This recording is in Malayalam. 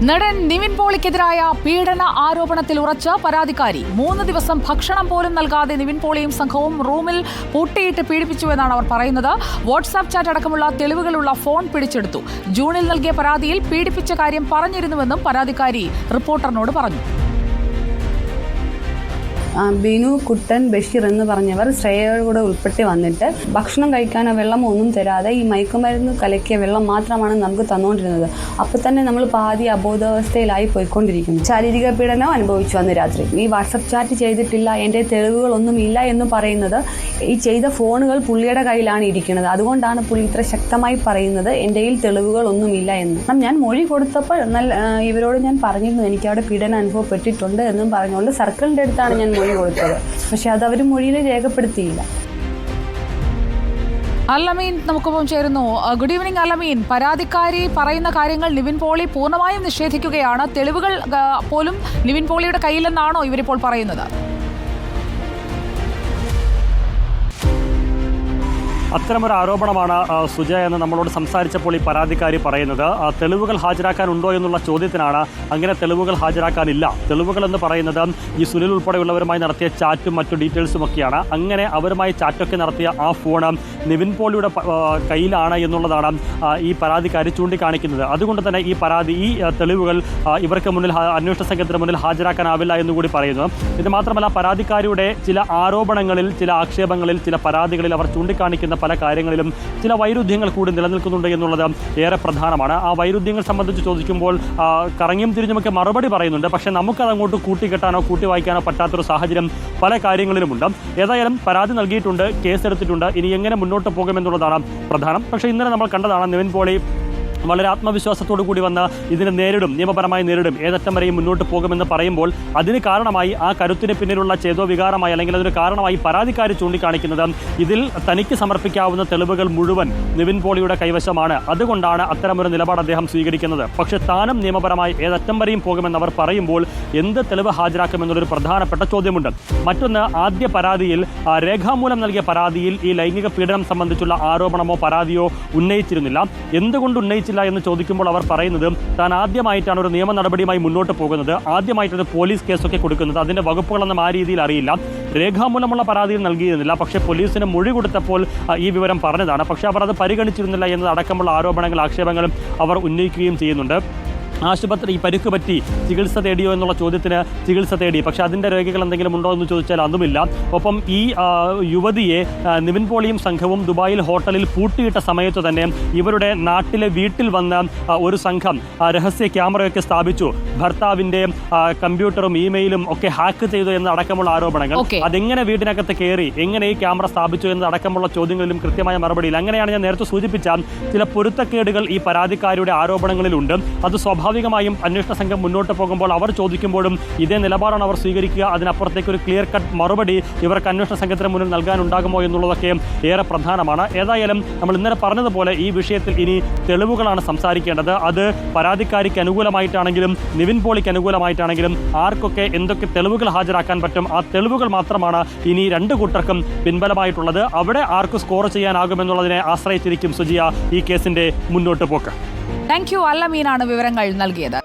നടൻ നിവിൻ പോളിക്കെതിരായ പീഡന ആരോപണത്തിൽ ഉറച്ച പരാതിക്കാരി 3 ദിവസം ഭക്ഷണം പോലും നൽകാതെ നിവിൻ പോളിയും സംഘവും റൂമിൽ പൂട്ടിയിട്ട് പീഡിപ്പിച്ചുവെന്നാണ് അവർ പറയുന്നത്. വാട്സാപ്പ് ചാറ്റ് അടക്കമുള്ള തെളിവുകളുള്ള ഫോൺ പിടിച്ചെടുത്തു. ജൂണിൽ നൽകിയ പരാതിയിൽ പീഡിപ്പിച്ച കാര്യം പറഞ്ഞിരുന്നുവെന്നും പരാതിക്കാരി റിപ്പോർട്ടറിനോട് പറഞ്ഞു. ബിനു, കുട്ടൻ, ബഷീർ എന്ന് പറഞ്ഞവർ ശ്രേയയുടെ കൂടെ ഉൾപ്പെട്ട് വന്നിട്ട് ഭക്ഷണം കഴിക്കാനോ വെള്ളമോ ഒന്നും തരാതെ ഈ മയക്കുമരുന്ന് കലക്കിയ വെള്ളം മാത്രമാണ് നമുക്ക് തന്നുകൊണ്ടിരുന്നത്. അപ്പോൾ തന്നെ നമ്മൾ പാതി അബോധാവസ്ഥയിലായി പോയിക്കൊണ്ടിരിക്കുന്നു. ശാരീരിക പീഡനം അനുഭവിച്ചു അന്ന് രാത്രി. ഈ വാട്സപ്പ് ചാറ്റ് ചെയ്തിട്ടില്ല, എൻ്റെ തെളിവുകളൊന്നും ഇല്ല എന്ന് പറയുന്നത് ഈ ചെയ്ത ഫോണുകൾ പുള്ളിയുടെ കയ്യിലാണ് ഇരിക്കുന്നത്. അതുകൊണ്ടാണ് പുള്ളി ഇത്ര ശക്തമായി പറയുന്നത് എൻ്റെ കയ്യിൽ തെളിവുകളൊന്നുമില്ല എന്ന്. ഞാൻ മൊഴി കൊടുത്തപ്പോൾ ഇവരോട് ഞാൻ പറഞ്ഞിരുന്നു എനിക്ക് അവിടെ പീഡനം അനുഭവപ്പെട്ടിട്ടുണ്ട് എന്നും പറഞ്ഞുകൊണ്ട് സർക്കിളിൻ്റെ അടുത്താണ് ഞാൻ മൊഴി കൊടുത്തത്. പക്ഷെ അത് അവർ മൊഴിയിൽ രേഖപ്പെടുത്തിയില്ല. അല്ലമീൻ നമുക്കൊപ്പം ചേരുന്നു. Good evening Allameen. പരാതിക്കാരി പറയുന്ന കാര്യങ്ങൾ നിവിൻ പോളി പൂർണ്ണമായും നിഷേധിക്കുകയാണ്. തെളിവുകൾ പോലും നിവിൻ പോളിയുടെ കയ്യിലെന്നാണോ ഇവരിപ്പോൾ പറയുന്നത്? അത്തരമൊരു ആരോപണമാണ് സുജയ എന്ന് നമ്മളോട് സംസാരിച്ചപ്പോൾ ഈ പരാതിക്കാരി പറയുന്നത്. തെളിവുകൾ ഹാജരാക്കാനുണ്ടോ എന്നുള്ള ചോദ്യത്തിനാണ് അങ്ങനെ തെളിവുകൾ ഹാജരാക്കാനില്ല. തെളിവുകൾ എന്ന് പറയുന്നത് ഈ സുനിൽ ഉൾപ്പെടെയുള്ളവരുമായി നടത്തിയ ചാറ്റും മറ്റു ഡീറ്റെയിൽസും ഒക്കെയാണ്. അങ്ങനെ അവരുമായി ചാറ്റൊക്കെ നടത്തിയ ആ ഫോൺ നിവിൻ പോളിയുടെ കയ്യിലാണ് എന്നുള്ളതാണ് ഈ പരാതിക്കാരി ചൂണ്ടിക്കാണിക്കുന്നത്. അതുകൊണ്ട് തന്നെ ഈ തെളിവുകൾ ഇവർക്ക് മുന്നിൽ അന്വേഷണ സംഘത്തിന് മുന്നിൽ ഹാജരാക്കാനാവില്ല എന്നുകൂടി പറയുന്നു. ഇത് മാത്രമല്ല, പരാതിക്കാരിയുടെ ചില ആരോപണങ്ങളിൽ, ചില ആക്ഷേപങ്ങളിൽ, ചില പരാതികളിൽ അവർ ചൂണ്ടിക്കാണിക്കുന്ന പല കാര്യങ്ങളിലും ചില വൈരുദ്ധ്യങ്ങൾ കൂടി നിലനിൽക്കുന്നുണ്ട് എന്നുള്ളത് ഏറെ പ്രധാനമാണ്. ആ വൈരുദ്ധ്യങ്ങൾ സംബന്ധിച്ച് ചോദിക്കുമ്പോൾ കറങ്ങിയും തിരിഞ്ഞുമൊക്കെ മറുപടി പറയുന്നുണ്ട്. പക്ഷേ നമുക്കത് അങ്ങോട്ട് കൂട്ടിക്കെട്ടാനോ കൂട്ടി വായിക്കാനോ പറ്റാത്തൊരു സാഹചര്യം പല കാര്യങ്ങളിലുമുണ്ട്. ഏതായാലും പരാതി നൽകിയിട്ടുണ്ട്, കേസെടുത്തിട്ടുണ്ട്. ഇനി എങ്ങനെ മുന്നോട്ട് പോകുമെന്നുള്ളതാണ് പ്രധാനം. പക്ഷേ ഇന്നലെ നമ്മൾ കണ്ടതാണ് നിവിൻ പോളി വളരെ ആത്മവിശ്വാസത്തോടു കൂടി വന്ന് ഇതിനെ നേരിടും, നിയമപരമായി നേരിടും, ഏതറ്റം വരെയും മുന്നോട്ട് പോകുമെന്ന് പറയുമ്പോൾ അതിന് കാരണമായി, ആ കരുത്തിന് പിന്നിലുള്ള ചേതോവികാരമായി അല്ലെങ്കിൽ അതൊരു കാരണമായി പരാതിക്കാരി ചൂണ്ടിക്കാണിക്കുന്നത് ഇതിൽ തനിക്ക് സമർപ്പിക്കാവുന്ന തെളിവുകൾ മുഴുവൻ നിവിൻ പോളിയുടെ കൈവശമാണ്. അതുകൊണ്ടാണ് അത്തരമൊരു നിലപാട് അദ്ദേഹം സ്വീകരിക്കുന്നത്. പക്ഷേ താനും നിയമപരമായി ഏതറ്റം വരെയും പോകുമെന്ന് അവർ പറയുമ്പോൾ എന്ത് തെളിവ് ഹാജരാക്കുമെന്നുള്ളൊരു പ്രധാനപ്പെട്ട ചോദ്യമുണ്ട്. മറ്റൊന്ന്, ആദ്യ പരാതിയിൽ രേഖാമൂലം നൽകിയ പരാതിയിൽ ഈ ലൈംഗിക പീഡനം സംബന്ധിച്ചുള്ള ആരോപണമോ പരാതിയോ ഉന്നയിച്ചിരുന്നില്ല. എന്തുകൊണ്ട് ഉന്നയിച്ചില്ല എന്ന് ചോദിക്കുമ്പോൾ അവർ പറയുന്നത് താൻ ആദ്യമായിട്ടാണ് ഒരു നിയമ നടപടിയുമായി മുന്നോട്ട് പോകുന്നത്, ആദ്യമായിട്ടൊരു പോലീസ് കേസൊക്കെ കൊടുക്കുന്നത്, അതിൻ്റെ വകുപ്പുകളൊന്നും ആ രീതിയിൽ അറിയില്ല, രേഖാമൂലമുള്ള പരാതിയിൽ നൽകിയിരുന്നില്ല. പക്ഷേ പോലീസിന് മൊഴി കൊടുത്തപ്പോൾ ഈ വിവരം പറഞ്ഞതാണ്. പക്ഷേ അവർ അത് പരിഗണിച്ചിരുന്നില്ല എന്നതടക്കമുള്ള ആരോപണങ്ങൾ, ആക്ഷേപങ്ങളും അവർ ഉന്നയിക്കുകയും ചെയ്യുന്നുണ്ട്. ആശുപത്രി പരിക്ക് പറ്റി ചികിത്സ തേടിയോ എന്നുള്ള ചോദ്യത്തിന് ചികിത്സ തേടി, പക്ഷേ അതിൻ്റെ രേഖകൾ എന്തെങ്കിലും ഉണ്ടോ എന്ന് ചോദിച്ചാൽ അതുമില്ല. ഒപ്പം ഈ യുവതിയെ നിവിൻ പോളിയും സംഘവും ദുബായിൽ ഹോട്ടലിൽ പൂട്ടിയിട്ട സമയത്ത് തന്നെ ഇവരുടെ നാട്ടിലെ വീട്ടിൽ വന്ന് ഒരു സംഘം രഹസ്യ ക്യാമറയൊക്കെ സ്ഥാപിച്ചു, ഭർത്താവിൻ്റെ കമ്പ്യൂട്ടറും ഇമെയിലും ഒക്കെ ഹാക്ക് ചെയ്തു എന്നടക്കമുള്ള ആരോപണങ്ങൾ. അതെങ്ങനെ വീടിനകത്ത് കയറി, എങ്ങനെ ഈ ക്യാമറ സ്ഥാപിച്ചു എന്നടക്കമുള്ള ചോദ്യങ്ങളിലും കൃത്യമായ മറുപടിയിൽ. അങ്ങനെയാണ് ഞാൻ നേരത്തെ സൂചിപ്പിച്ച ചില പൊരുത്തക്കേടുകൾ ഈ പരാതിക്കാരിയുടെ ആരോപണങ്ങളിലുണ്ട്. അത് സ്വാഭാവികമായും അന്വേഷണ സംഘം മുന്നോട്ട് പോകുമ്പോൾ അവർ ചോദിക്കുമ്പോഴും ഇതേ നിലപാടാണ് അവർ സ്വീകരിക്കുക. അതിനപ്പുറത്തേക്ക് ഒരു ക്ലിയർ കട്ട് മറുപടി ഇവർക്ക് അന്വേഷണ സംഘത്തിന് മുന്നിൽ നൽകാനുണ്ടാകുമോ എന്നുള്ളതൊക്കെ ഏറെ പ്രധാനമാണ്. ഏതായാലും നമ്മൾ ഇന്നലെ പറഞ്ഞതുപോലെ ഈ വിഷയത്തിൽ ഇനി തെളിവുകളാണ് സംസാരിക്കേണ്ടത്. അത് പരാതിക്കാരിക്ക് അനുകൂലമായിട്ടാണെങ്കിലും നിവിൻ പോളിക്ക് അനുകൂലമായിട്ടാണെങ്കിലും ആർക്കൊക്കെ എന്തൊക്കെ തെളിവുകൾ ഹാജരാക്കാൻ പറ്റും, ആ തെളിവുകൾ മാത്രമാണ് ഇനി രണ്ടു കൂട്ടർക്കും പിൻബലമായിട്ടുള്ളത്. അവിടെ ആർക്ക് സ്കോർ ചെയ്യാനാകുമെന്നുള്ളതിനെ ആശ്രയിച്ചിരിക്കും സുജിയ ഈ കേസിന്റെ മുന്നോട്ട് പോക്ക്. Thank you. അല്ലമീനാണ് വിവരങ്ങൾ നൽകിയത്.